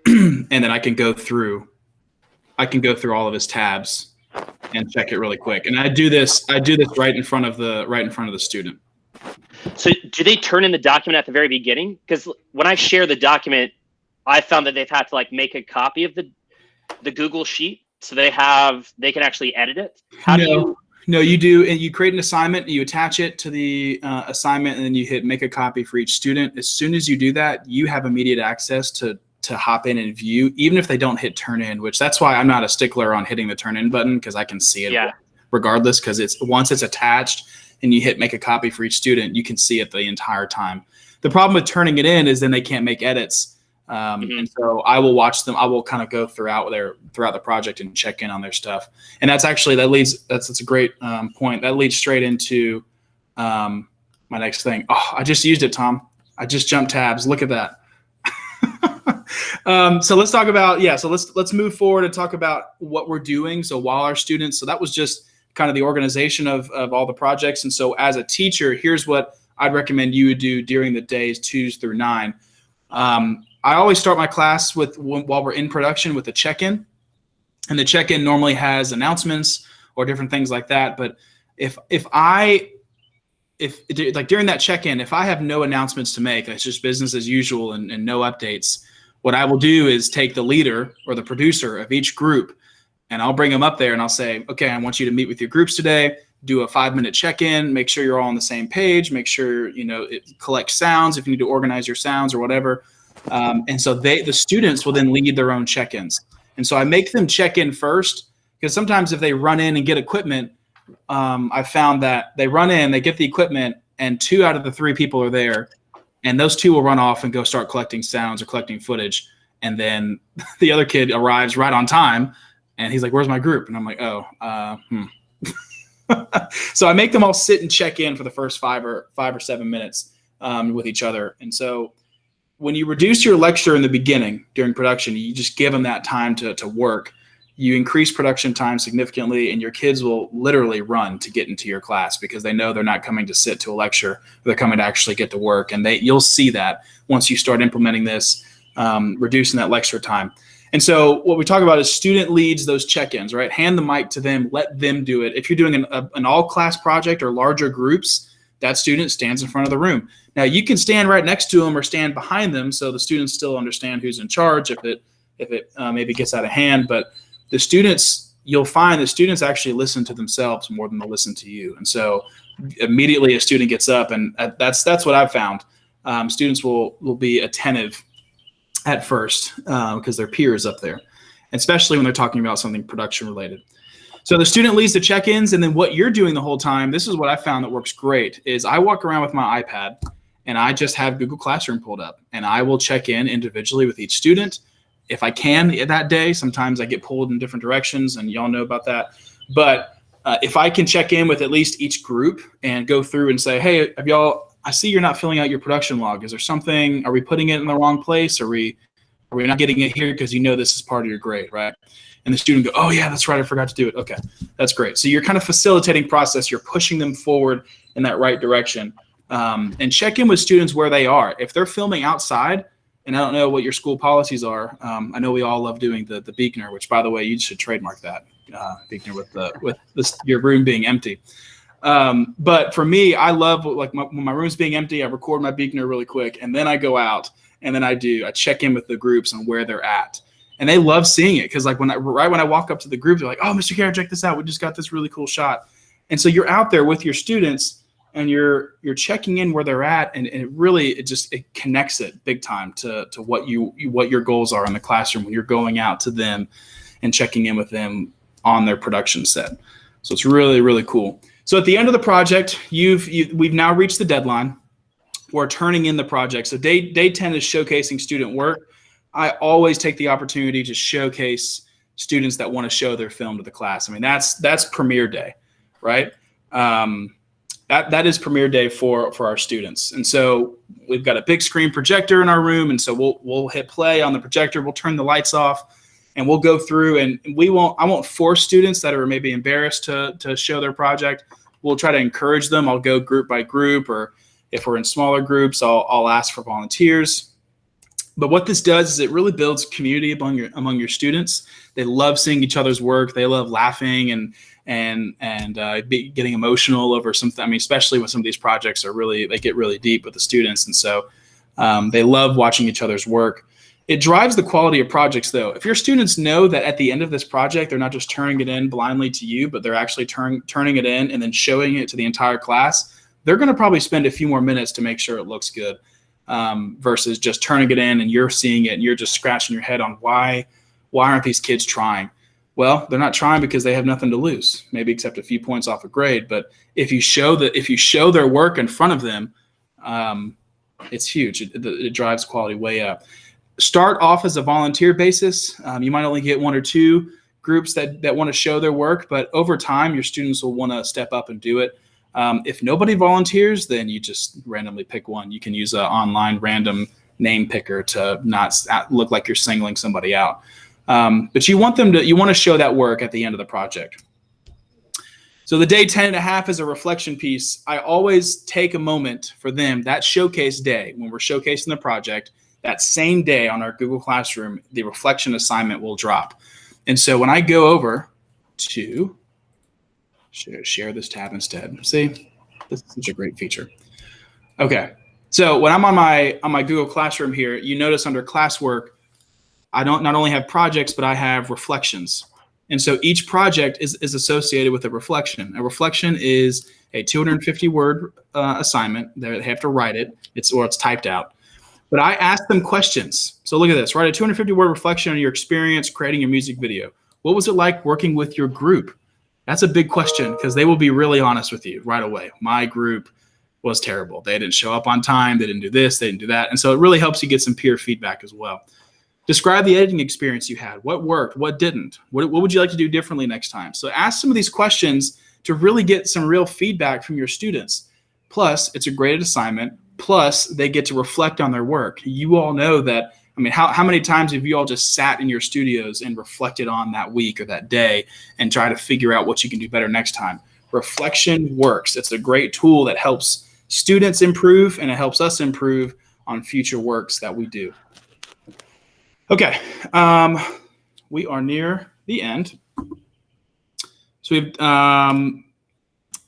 And then I can go through all of his tabs and check it really quick. And I do this right in front of the student. So do they turn in the document at the very beginning? Because when I share the document, I found that they've had to like make a copy of the Google Sheet so they can actually edit it. How do you No, you do, and you create an assignment, you attach it to the assignment, and then you hit make a copy for each student. As soon as you do that, you have immediate access to hop in and view, even if they don't hit turn in, which that's why I'm not a stickler on hitting the turn in button, because I can see it regardless, because once it's attached and you hit make a copy for each student, you can see it the entire time. The problem with turning it in is then they can't make edits. And so I will watch them. I will kind of go throughout the project and check in on their stuff. And that's actually, that's a great point. That leads straight into my next thing. Oh, I just used it, Tom. I just jumped tabs. Look at that. So let's talk about, so let's move forward and talk about what we're doing. So while our students, so that was just kind of the organization of all the projects. And so as a teacher, here's what I'd recommend you would do during the days 2 through 9. I always start my class while we're in production with a check-in, and the check-in normally has announcements or different things like that. But if like during that check-in, if I have no announcements to make, it's just business as usual and no updates, what I will do is take the leader or the producer of each group, and I'll bring them up there and I'll say, okay, I want you to meet with your groups today, do a 5-minute check-in, make sure you're all on the same page, make sure, it collects sounds if you need to organize your sounds or whatever. And so the students will then lead their own check-ins. And so I make them check in first, because sometimes if they run in and get equipment, I found that they run in, they get the equipment, and 2 out of the 3 people are there, and those 2 will run off and go start collecting sounds or collecting footage. And then the other kid arrives right on time, and he's like, where's my group? And I'm like, So I make them all sit and check in for the first 5 or 7 minutes with each other. And so when you reduce your lecture in the beginning during production, you just give them that time to work. You increase production time significantly, and your kids will literally run to get into your class because they know they're not coming to sit to a lecture. They're coming to actually get to work. And you'll see that once you start implementing this, reducing that lecture time. And so what we talk about is student leads those check-ins, right? Hand the mic to them, let them do it. If you're doing an all-class project or larger groups, that student stands in front of the room. Now you can stand right next to them or stand behind them, so the students still understand who's in charge if it maybe gets out of hand. But the students, you'll find the students actually listen to themselves more than they'll listen to you. And so immediately a student gets up, and that's what I've found. Students will be attentive at first because their peer is up there, especially when they're talking about something production related. So the student leads the check-ins, and then what you're doing the whole time, this is what I found that works great, is I walk around with my iPad and I just have Google Classroom pulled up, and I will check in individually with each student if I can that day. Sometimes I get pulled in different directions, and y'all know about that. But if I can check in with at least each group and go through and say, hey, I see you're not filling out your production log. Is there something, are we putting it in the wrong place? Are we not getting it here because this is part of your grade, right? And the student go, oh yeah, that's right, I forgot to do it. Okay, that's great. So you're kind of facilitating process. You're pushing them forward in that right direction. And check in with students where they are. If they're filming outside, and I don't know what your school policies are. I know we all love doing the Beekner, which by the way, you should trademark that, Beekner with your room being empty. But for me, I love when my room's being empty, I record my Beekner really quick, and then I go out and then I check in with the groups on where they're at. And they love seeing it because right when I walk up to the group, they're like, oh, Mr. Garrett, check this out. We just got this really cool shot. And so you're out there with your students and you're checking in where they're at. And it connects it big time to what your goals are in the classroom when you're going out to them and checking in with them on their production set. So it's really, really cool. So at the end of the project, we've now reached the deadline. We're turning in the project. So day 10 is showcasing student work. I always take the opportunity to showcase students that want to show their film to the class. I mean, that's premiere day, right? That is premiere day for our students. And so we've got a big screen projector in our room, and so we'll hit play on the projector. We'll turn the lights off, and we'll go through. And I won't force students that are maybe embarrassed to show their project. We'll try to encourage them. I'll go group by group, or if we're in smaller groups, I'll ask for volunteers. But what this does is it really builds community among your students. They love seeing each other's work. They love laughing and getting emotional over something. I mean, especially when some of these projects they get really deep with the students. And so they love watching each other's work. It drives the quality of projects, though. If your students know that at the end of this project, they're not just turning it in blindly to you, but they're actually turning it in and then showing it to the entire class, they're going to probably spend a few more minutes to make sure it looks good, versus just turning it in and you're seeing it and you're just scratching your head on why aren't these kids trying? Well, they're not trying because they have nothing to lose, maybe except a few points off a grade. But if you show their work in front of them, it's huge. It drives quality way up. Start off as a volunteer basis. You might only get 1 or 2 groups that want to show their work, but over time, your students will want to step up and do it. If nobody volunteers, then you just randomly pick one. You can use an online random name picker to not look like you're singling somebody out. But you want to show that work at the end of the project. So the day 10 and a half is a reflection piece. I always take a moment for them, that showcase day, when we're showcasing the project. That same day on our Google Classroom, the reflection assignment will drop. And so when I go over to share this tab instead, see, this is such a great feature. Okay, so when I'm on my Google Classroom here, you notice under classwork, I don't not only have projects, but I have reflections. And so each project is associated with a reflection. A reflection is a 250-word assignment. They have to write it. It's typed out. But I ask them questions. So look at this. Write a 250-word reflection on your experience creating a music video. What was it like working with your group? That's a big question because they will be really honest with you right away. My group was terrible. They didn't show up on time. They didn't do this. They didn't do that. And so it really helps you get some peer feedback as well. Describe the editing experience you had. What worked? What didn't? What would you like to do differently next time? So ask some of these questions to really get some real feedback from your students. Plus, it's a graded assignment. Plus, they get to reflect on their work. You all know that. I mean, how many times have you all just sat in your studios and reflected on that week or that day and try to figure out what you can do better next time? Reflection works. It's a great tool that helps students improve, and it helps us improve on future works that we do. Okay, we are near the end. So we've,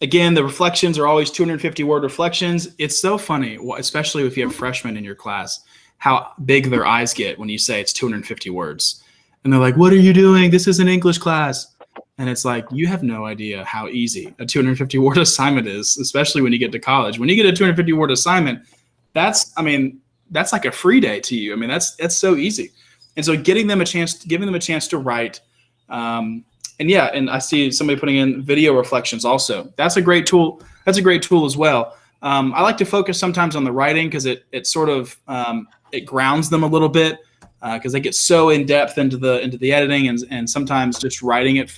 again, the reflections are always 250-word reflections. It's so funny, especially if you have freshmen in your class, how big their eyes get when you say it's 250 words. And they're like, what are you doing? This is an English class. And it's like, you have no idea how easy a 250-word assignment is, especially when you get to college. When you get a 250-word assignment, that's like a free day to you. I mean, that's so easy. And so giving them a chance to write, and I see somebody putting in video reflections also. That's a great tool. That's a great tool as well. I like to focus sometimes on the writing because it sort of it grounds them a little bit because they get so in depth into the editing, and sometimes just writing it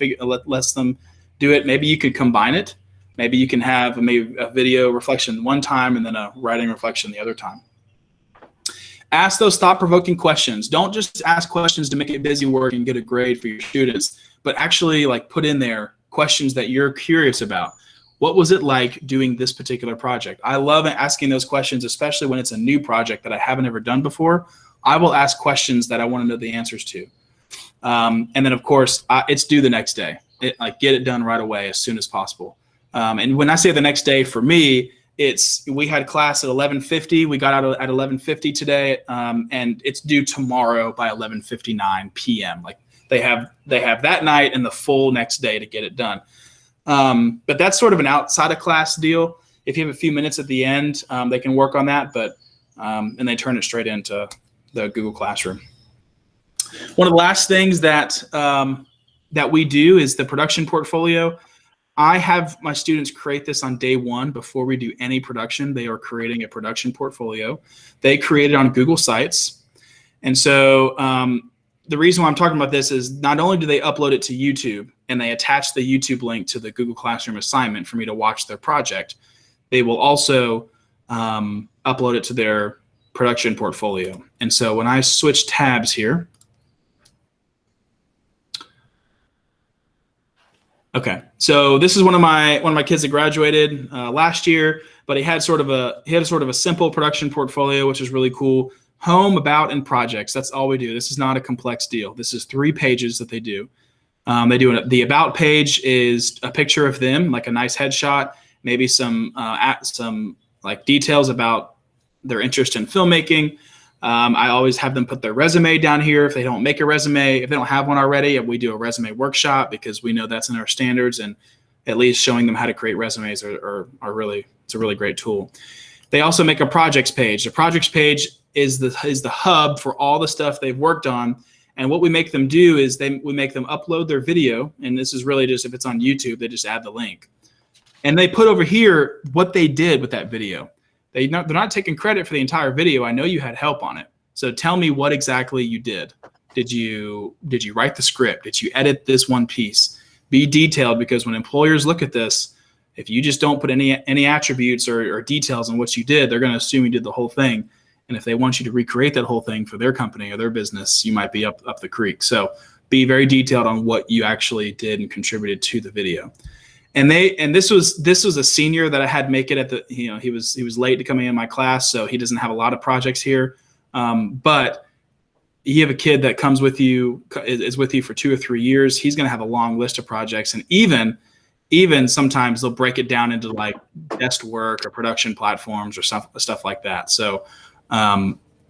lets them do it. Maybe you could combine it. Maybe you can have a video reflection one time and then a writing reflection the other time. Ask those thought-provoking questions. Don't just ask questions to make it busy work and get a grade for your students, but actually put in there questions that you're curious about. What was it like doing this particular project? I love asking those questions, especially when it's a new project that I haven't ever done before. I will ask questions that I want to know the answers to. And then, of course, it's due the next day. Get it done right away as soon as possible. And when I say the next day, for me, we had class at 11:50. We got out at 11:50 today, and it's due tomorrow by 11:59 p.m. They have that night and the full next day to get it done. But that's sort of an outside of class deal. If you have a few minutes at the end, they can work on that, and they turn it straight into the Google Classroom. One of the last things that we do is the production portfolio. I have my students create this on day one before we do any production. They are creating a production portfolio. They create it on Google Sites. And so the reason why I'm talking about this is not only do they upload it to YouTube and they attach the YouTube link to the Google Classroom assignment for me to watch their project, they will also upload it to their production portfolio. And so when I switch tabs here, okay, so this is one of my kids that graduated last year, but he had sort of a simple production portfolio, which is really cool. Home, about, and projects. That's all we do. This is not a complex deal. This is 3 pages that they do. The about page is a picture of them, like a nice headshot, maybe some details about their interest in filmmaking. I always have them put their resume down here. If they don't make a resume, if they don't have one already, we do a resume workshop because we know that's in our standards, and at least showing them how to create resumes are really, it's a really great tool. They also make a projects page. The projects page is the hub for all the stuff they've worked on. And what we make them do is we make them upload their video. And this is really just, if it's on YouTube, they just add the link. And they put over here what they did with that video. They're not taking credit for the entire video. I know you had help on it. So tell me what exactly you did. Did you write the script? Did you edit this one piece? Be detailed, because when employers look at this, if you just don't put any attributes or details on what you did, they're going to assume you did the whole thing. And if they want you to recreate that whole thing for their company or their business, you might be up the creek. So be very detailed on what you actually did and contributed to the video. And this was a senior that I had make it at the, he was late to coming in my class, so he doesn't have a lot of projects here. But you have a kid that comes with you, is with you for 2 or 3 years. He's going to have a long list of projects, and even sometimes they'll break it down into like desk work or production platforms or stuff like that. So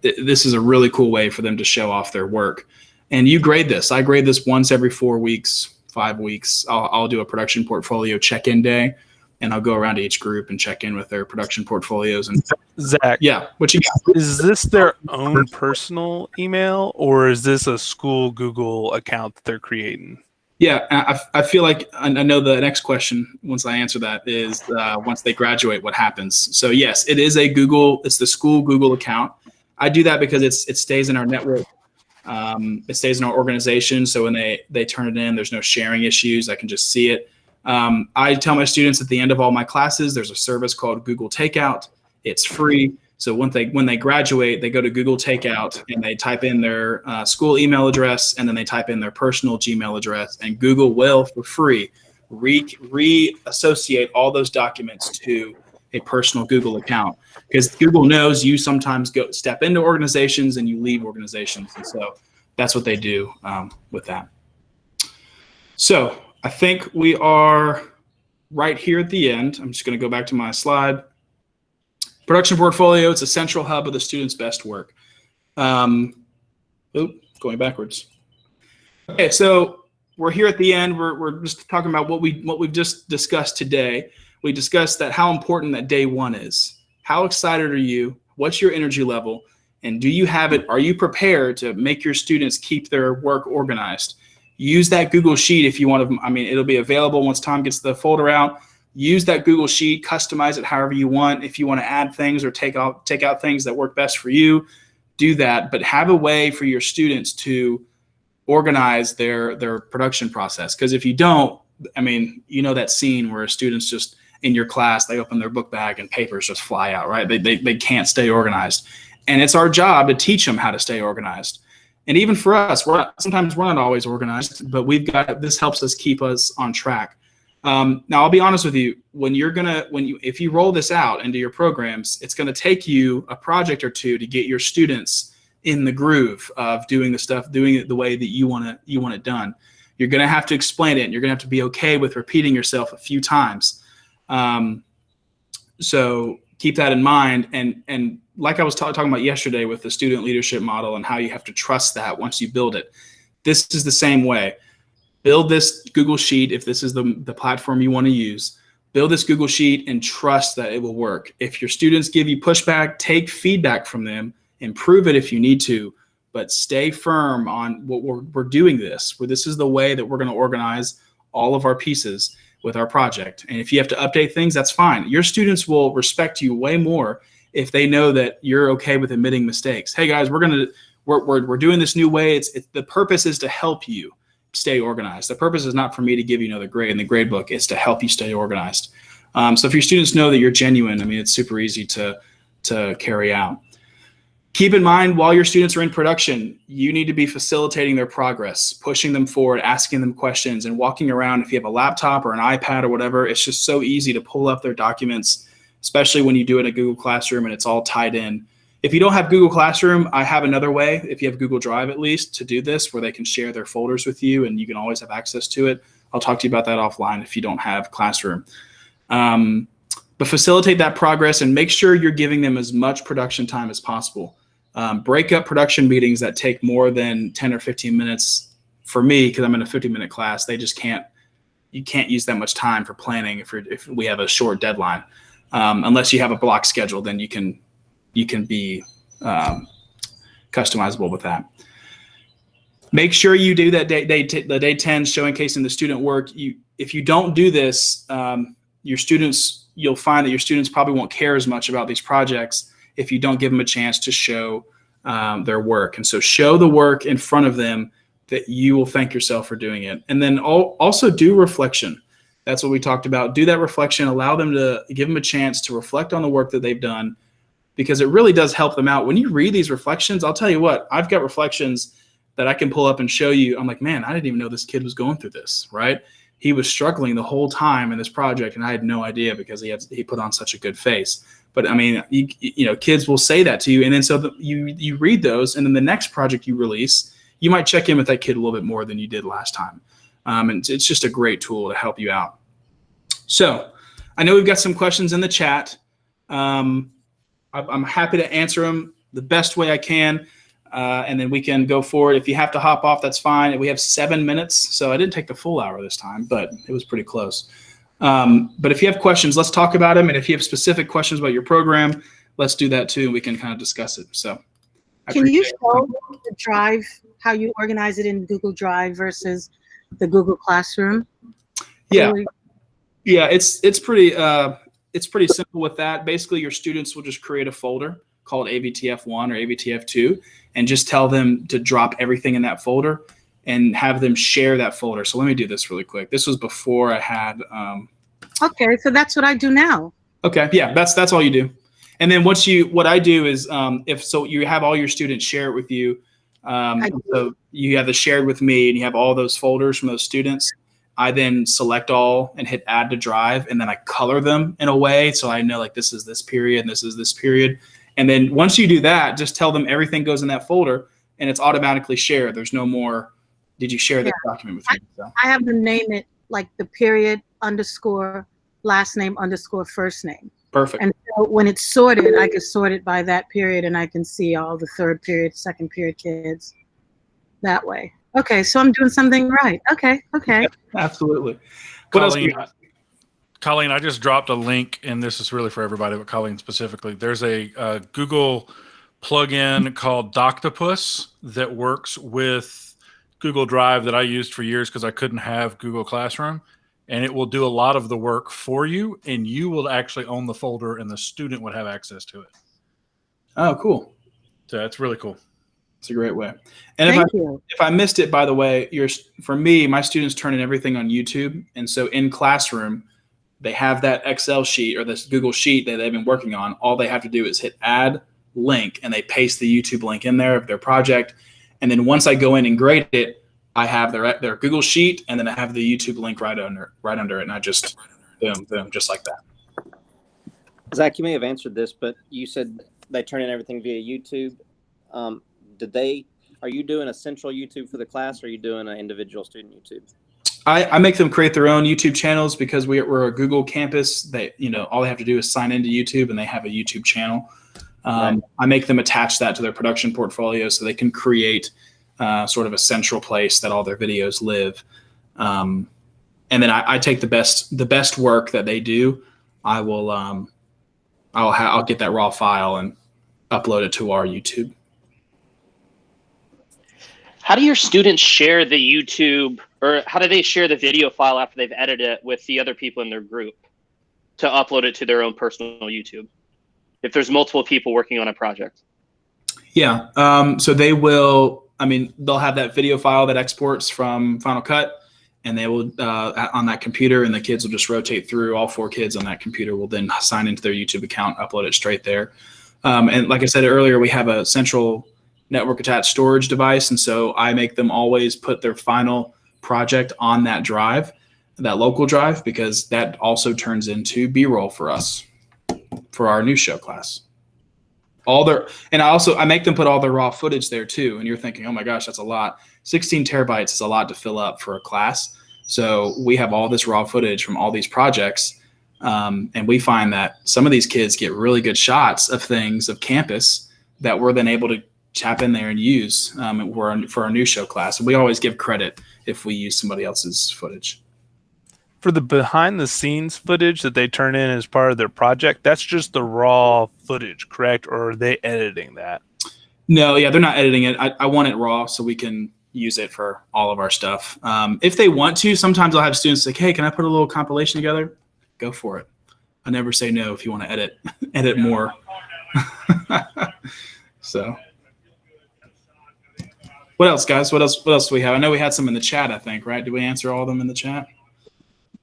this is a really cool way for them to show off their work. And you grade this. I grade this once every 4 weeks, 5 weeks. I'll do a production portfolio check-in day, and I'll go around to each group and check in with their production portfolios. And Zach, yeah, what you got? is this their own personal email, or is this a school Google account that they're creating? Yeah, I feel like I know the next question once I answer that is once they graduate, what happens? So yes, it is it's the school Google account. I do that because it stays in our network. It stays in our organization. So when they turn it in, there's no sharing issues. I can just see it. I tell my students at the end of all my classes, there's a service called Google Takeout. It's free. So when they graduate, they go to Google Takeout and they type in their school email address, and then they type in their personal Gmail address, and Google will, for free, reassociate all those documents to a personal Google account, because Google knows you sometimes step into organizations and you leave organizations. And so that's what they do with that. So I think we are right here at the end. I'm just going to go back to my slide. Production portfolio, it's a central hub of the student's best work. Going backwards. Okay, so we're here at the end. We're just talking about what we've just discussed today. We discussed that how important that day one is. How excited are you? What's your energy level? And do you have it? Are you prepared to make your students keep their work organized? Use that Google Sheet if you want to. I mean, it'll be available once Tom gets the folder out. Use that Google Sheet, customize it however you want. If you want to add things or take out things that work best for you, do that. But have a way for your students to organize their production process. Because if you don't, I mean, you know that scene where students just in your class, they open their book bag and papers just fly out, right? They can't stay organized. And it's our job to teach them how to stay organized. And even for us, sometimes we're not always organized, but this helps us keep us on track. Now, I'll be honest with you. If you roll this out into your programs, it's going to take you a project or two to get your students in the groove of doing it the way that you want it done. You're going to have to explain it, and you're going to have to be okay with repeating yourself a few times. So keep that in mind. And like I was talking about yesterday with the student leadership model and how you have to trust that once you build it. This is the same way. Build this Google Sheet if this is the platform you want to use. Build this Google Sheet and trust that it will work. If your students give you pushback, take feedback from them, improve it if you need to, but stay firm on what we're doing this, where this is the way that we're going to organize all of our pieces with our project. And if you have to update things, that's fine. Your students will respect you way more if they know that you're okay with admitting mistakes. Hey guys, we're doing this new way. The purpose is to help you stay organized. The purpose is not for me to give you another grade in the grade book. It's to help you stay organized. So if your students know that you're genuine, I mean, it's super easy to carry out. Keep in mind, while your students are in production, you need to be facilitating their progress, pushing them forward, asking them questions, and walking around. If you have a laptop or an iPad or whatever, it's just so easy to pull up their documents, especially when you do it in a Google Classroom and it's all tied in. If you don't have Google Classroom, I have another way, if you have Google Drive at least, to do this, where they can share their folders with you and you can always have access to it. I'll talk to you about that offline if you don't have Classroom. But facilitate that progress and make sure you're giving them as much production time as possible. break up production meetings that take more than 10 or 15 minutes for me, because I'm in a 50-minute class. They just you can't use that much time for planning if we have a short deadline. Unless you have a block schedule, then you can be customizable with that. Make sure you do that the day 10 showcasing the student work. If you don't do this, you'll find that your students probably won't care as much about these projects if you don't give them a chance to show their work. And so show the work in front of them, that you will thank yourself for doing it. And then also do reflection. That's what we talked about. Do that reflection. Allow them to give them a chance to reflect on the work that they've done, because it really does help them out. When you read these reflections, I'll tell you what, I've got reflections that I can pull up and show you. I'm like, man, I didn't even know this kid was going through this, right? He was struggling the whole time in this project, and I had no idea because he put on such a good face. But I mean, you know, kids will say that to you, and then so you read those, and then the next project you release, you might check in with that kid a little bit more than you did last time. And it's just a great tool to help you out. So I know we've got some questions in the chat. I'm happy to answer them the best way I can. And then we can go forward. If you have to hop off, that's fine. We have 7 minutes. So I didn't take the full hour this time, but it was pretty close. But if you have questions, let's talk about them. And if you have specific questions about your program, let's do that too. We can kind of discuss it. So can you show the Drive, how you organize it in Google Drive versus the Google Classroom? Yeah. Yeah, it's pretty simple with that. Basically, your students will just create a folder called AVTF1 or AVTF2 and just tell them to drop everything in that folder and have them share that folder. So let me do this really quick. This was before I had okay, so that's what I do now. Okay, yeah, that's all you do. And then what I do is if you have all your students share it with you. So you have the shared with me and you have all those folders from those students. I then select all and hit add to drive, and then I color them in a way so I know like this is this period and this is this period. And then once you do that, just tell them everything goes in that folder and it's automatically shared. There's no more, did you share that document with me? So. I have them name it like the period _ last name _ first name. Perfect. And so when it's sorted, I can sort it by that period and I can see all the third period, second period kids that way. Okay, so I'm doing something right. Okay. Yeah, absolutely. What else? Colleen, I just dropped a link, and this is really for everybody, but Colleen specifically. There's a Google plugin called Doctopus that works with Google Drive that I used for years because I couldn't have Google Classroom, and it will do a lot of the work for you, and you will actually own the folder, and the student would have access to it. Oh, cool. So that's really cool. It's a great way. And if I missed it, by the way, for me, my students turn in everything on YouTube. And so in Classroom, they have that Excel sheet or this Google sheet that they've been working on. All they have to do is hit add link, and they paste the YouTube link in there of their project. And then once I go in and grade it, I have their Google sheet, and then I have the YouTube link right under it. And I just boom, just like that. Zach, you may have answered this, but you said they turn in everything via YouTube. Are you doing a central YouTube for the class, or are you doing an individual student YouTube? I make them create their own YouTube channels because we're a Google campus. All they have to do is sign into YouTube and they have a YouTube channel. Right. I make them attach that to their production portfolio so they can create sort of a central place that all their videos live. And then I take the best work that they do. I'll get that raw file and upload it to our YouTube. How do your students share the YouTube, or how do they share the video file after they've edited it with the other people in their group to upload it to their own personal YouTube? If there's multiple people working on a project. Yeah. So they'll have that video file that exports from Final Cut, and they will on that computer, and the kids will just rotate through. All 4 kids on that computer will then sign into their YouTube account, upload it straight there. And like I said earlier, we have a central network attached storage device. And so I make them always put their final project on that drive, that local drive, because that also turns into B-roll for us, for our news show class. I make them put all their raw footage there too. And you're thinking, oh my gosh, that's a lot. 16 terabytes is a lot to fill up for a class. So we have all this raw footage from all these projects. And we find that some of these kids get really good shots of things of campus that we're then able to tap in there and use for our new show class. And we always give credit if we use somebody else's footage. For the behind the scenes footage that they turn in as part of their project, that's just the raw footage, correct? Or are they editing that? No, yeah, they're not editing it. I want it raw so we can use it for all of our stuff. If they want to, sometimes I'll have students like, hey, can I put a little compilation together? Go for it. I never say no if you want to edit more. So what else, guys? What else do we have? I know we had some in the chat, I think, right? Did we answer all of them in the chat?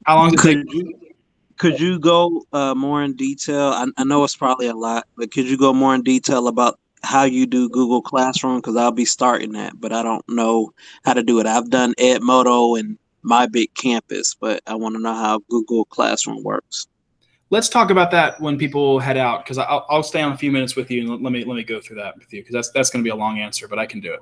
How long does it take? Could you go more in detail? I know it's probably a lot, but could you go more in detail about how you do Google Classroom? Because I'll be starting that, but I don't know how to do it. I've done Edmodo and My Big Campus, but I want to know how Google Classroom works. Let's talk about that when people head out, because I'll stay on a few minutes with you and let me go through that with you, because that's going to be a long answer, but I can do it.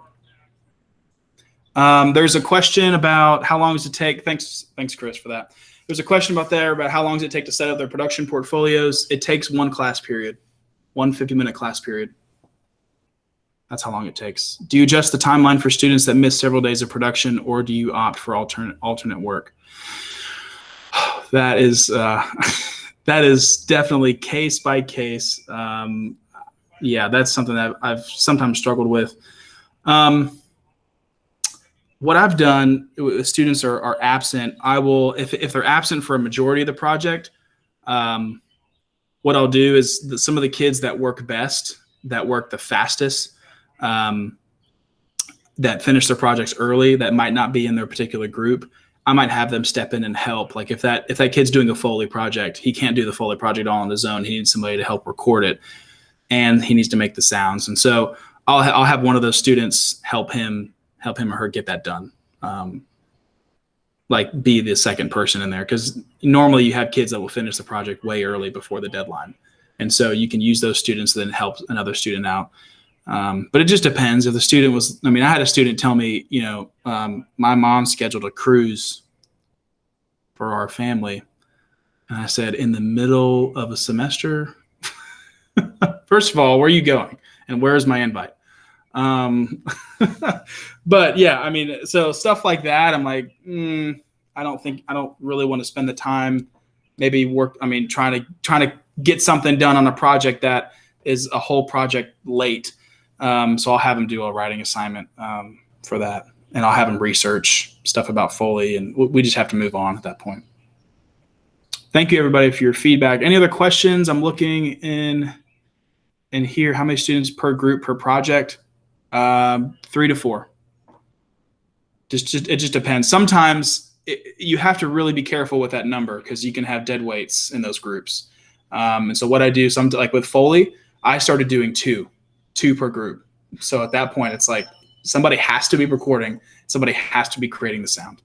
There's a question about how long does it take. Thanks, Chris, for that. There's a question about how long does it take to set up their production portfolios. It takes one class period, one 50-minute class period. That's how long it takes. Do you adjust the timeline for students that miss several days of production, or do you opt for alternate work? That is definitely case by case. Yeah, that's something that I've sometimes struggled with. What I've done, if students are absent, I will, if they're absent for a majority of the project, what I'll do is some of the kids that work best, that work the fastest, that finish their projects early, that might not be in their particular group, I might have them step in and help. Like if that kid's doing a Foley project, he can't do the Foley project all on his own. He needs somebody to help record it, and he needs to make the sounds. And so I'll have one of those students help him or her get that done. Like be the second person in there, because normally you have kids that will finish the project way early before the deadline. And so you can use those students to then help another student out. But it just depends. If the student I had a student tell me, my mom scheduled a cruise for our family. And I said, in the middle of a semester? First of all, where are you going? And where's my invite? But yeah, so stuff like that, I'm like, I don't really want to spend the time, maybe trying to get something done on a project that is a whole project late. So I'll have them do a writing assignment, for that, and I'll have them research stuff about Foley, and we just have to move on at that point. Thank you everybody for your feedback. Any other questions? I'm looking in here, how many students per group per project? 3 to 4. It just depends. Sometimes you have to really be careful with that number, because you can have dead weights in those groups. And so what I do, like with Foley, I started doing two per group. So at that point, it's like somebody has to be recording, somebody has to be creating the sound.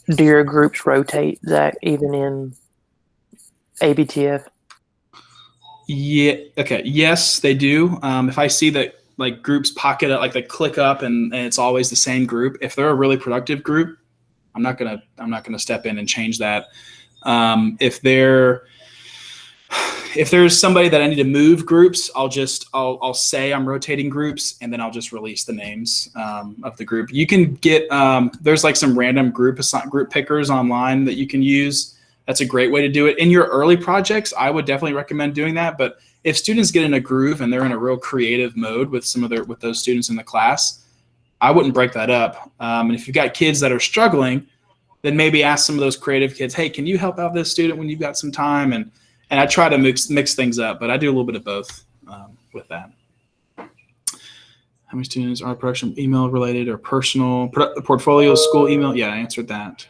Do your groups rotate, Zach, even in ABTF? Yeah. Okay. Yes, they do. If I see that like groups pocket up, like they click up and it's always the same group, if they're a really productive group, I'm not gonna step in and change that. If there's somebody that I need to move groups, I'll say I'm rotating groups, and then I'll just release the names of the group. You can get there's like some random group pickers online that you can use. That's a great way to do it. In your early projects, I would definitely recommend doing that. But if students get in a groove and they're in a real creative mode with those students in the class, I wouldn't break that up. And if you've got kids that are struggling, then maybe ask some of those creative kids, hey, can you help out this student when you've got some time? And I try to mix things up, but I do a little bit of both with that. How many students are production email related or personal? Portfolio, school email? Yeah, I answered that.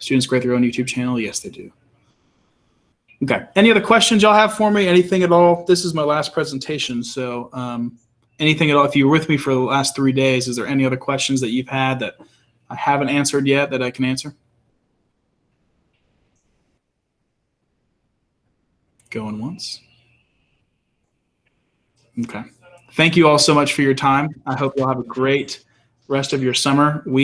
Students create their own YouTube channel? Yes, they do. Okay. Any other questions y'all have for me? Anything at all? This is my last presentation, so anything at all? If you were with me for the last 3 days, is there any other questions that you've had that I haven't answered yet that I can answer? Going once. Okay. Thank you all so much for your time. I hope you'll have a great rest of your summer.